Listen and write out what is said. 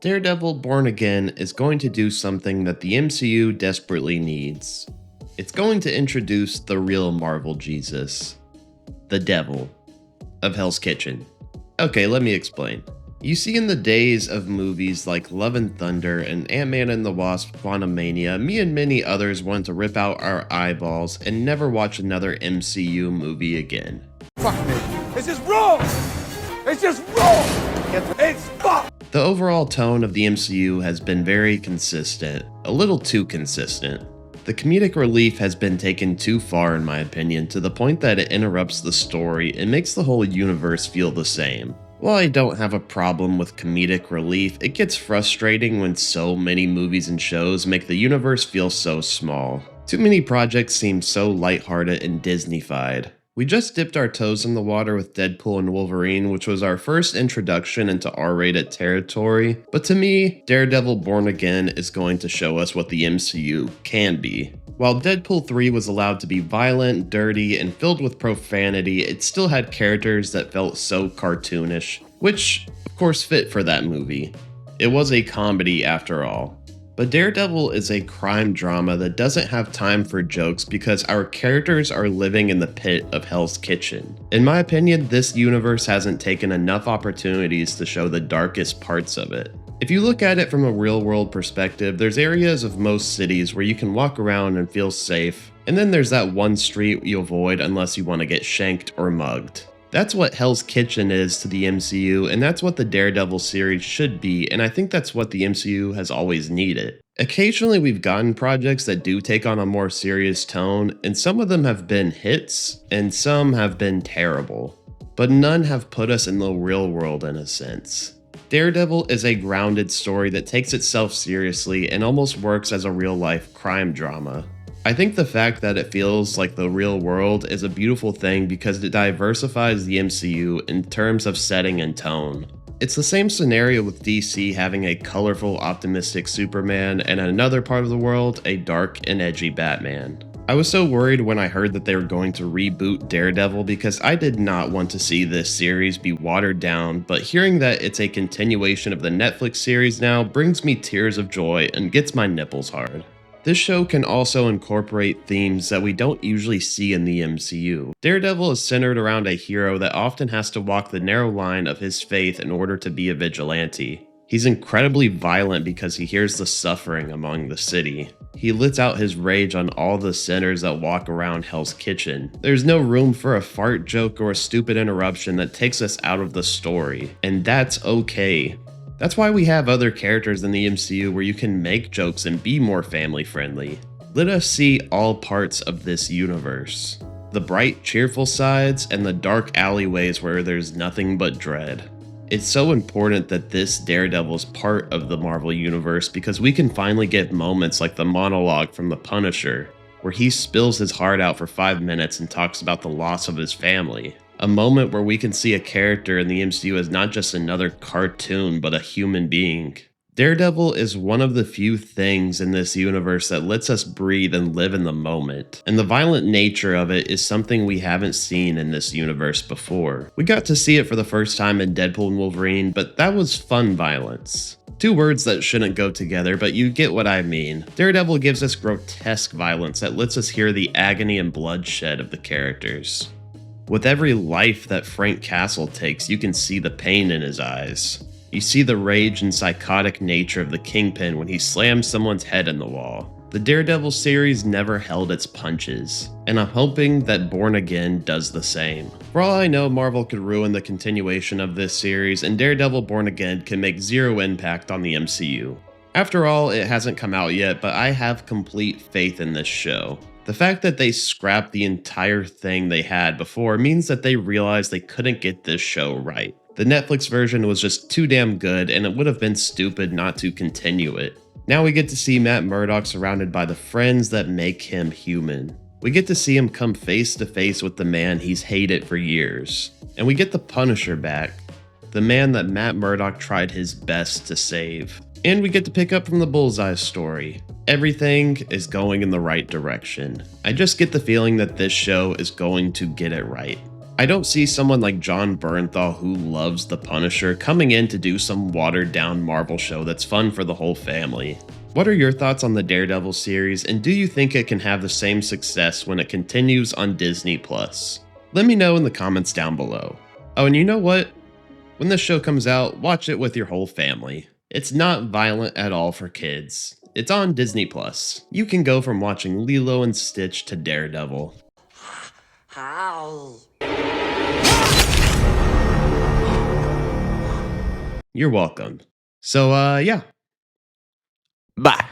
Daredevil Born Again is going to do something that the MCU desperately needs. It's going to introduce the real Marvel Jesus, the devil of Hell's Kitchen. Okay, let me explain. You see, in the days of movies like Love and Thunder and Ant-Man and the Wasp: Quantumania, me and many others want to rip out our eyeballs and never watch another MCU movie again. Fuck me. It's just wrong! It's just wrong! It's fuck! The overall tone of the MCU has been very consistent, a little too consistent. The comedic relief has been taken too far, in my opinion, to the point that it interrupts the story and makes the whole universe feel the same. While I don't have a problem with comedic relief, it gets frustrating when so many movies and shows make the universe feel so small. Too many projects seem so lighthearted and Disney-fied. We just dipped our toes in the water with Deadpool and Wolverine, which was our first introduction into R-rated territory, but to me, Daredevil Born Again is going to show us what the MCU can be. While Deadpool 3 was allowed to be violent, dirty, and filled with profanity, it still had characters that felt so cartoonish, which, of course, fit for that movie. It was a comedy after all. But Daredevil is a crime drama that doesn't have time for jokes because our characters are living in the pit of Hell's Kitchen. In my opinion, this universe hasn't taken enough opportunities to show the darkest parts of it. If you look at it from a real-world perspective, there's areas of most cities where you can walk around and feel safe, and then there's that one street you avoid unless you want to get shanked or mugged. That's what Hell's Kitchen is to the MCU, and that's what the Daredevil series should be, and I think that's what the MCU has always needed. Occasionally we've gotten projects that do take on a more serious tone, and some of them have been hits, and some have been terrible. But none have put us in the real world in a sense. Daredevil is a grounded story that takes itself seriously and almost works as a real-life crime drama. I think the fact that it feels like the real world is a beautiful thing because it diversifies the MCU in terms of setting and tone. It's the same scenario with DC having a colorful, optimistic Superman and in another part of the world, a dark and edgy Batman. I was so worried when I heard that they were going to reboot Daredevil because I did not want to see this series be watered down, but hearing that it's a continuation of the Netflix series now brings me tears of joy and gets my nipples hard. This show can also incorporate themes that we don't usually see in the MCU. Daredevil is centered around a hero that often has to walk the narrow line of his faith in order to be a vigilante. He's incredibly violent because he hears the suffering among the city. He lets out his rage on all the sinners that walk around Hell's Kitchen. There's no room for a fart joke or a stupid interruption that takes us out of the story, and that's okay. That's why we have other characters in the MCU where you can make jokes and be more family friendly. Let us see all parts of this universe. The bright, cheerful sides and the dark alleyways where there's nothing but dread. It's so important that this Daredevil is part of the Marvel Universe because we can finally get moments like the monologue from the Punisher, where he spills his heart out for 5 minutes and talks about the loss of his family. A moment where we can see a character in the MCU as not just another cartoon, but a human being. Daredevil is one of the few things in this universe that lets us breathe and live in the moment, and the violent nature of it is something we haven't seen in this universe before. We got to see it for the first time in Deadpool and Wolverine, but that was fun violence. Two words that shouldn't go together, but you get what I mean. Daredevil gives us grotesque violence that lets us hear the agony and bloodshed of the characters. With every life that Frank Castle takes, you can see the pain in his eyes. You see the rage and psychotic nature of the Kingpin when he slams someone's head in the wall. The Daredevil series never held its punches, and I'm hoping that Born Again does the same. For all I know, Marvel could ruin the continuation of this series, and Daredevil Born Again can make zero impact on the MCU. After all, it hasn't come out yet, but I have complete faith in this show. The fact that they scrapped the entire thing they had before means that they realized they couldn't get this show right. The Netflix version was just too damn good, and it would have been stupid not to continue it. Now we get to see Matt Murdock surrounded by the friends that make him human. We get to see him come face to face with the man he's hated for years. And we get the Punisher back, the man that Matt Murdock tried his best to save. And we get to pick up from the Bullseye story. Everything is going in the right direction. I just get the feeling that this show is going to get it right. I don't see someone like John Bernthal, who loves The Punisher, coming in to do some watered down Marvel show that's fun for the whole family. What are your thoughts on the Daredevil series, and do you think it can have the same success when it continues on Disney+? Let me know in the comments down below. Oh, and you know what? When this show comes out, watch it with your whole family. It's not violent at all for kids. It's on Disney+. You can go from watching Lilo and Stitch to Daredevil. Hi. You're welcome. So, yeah. Bye.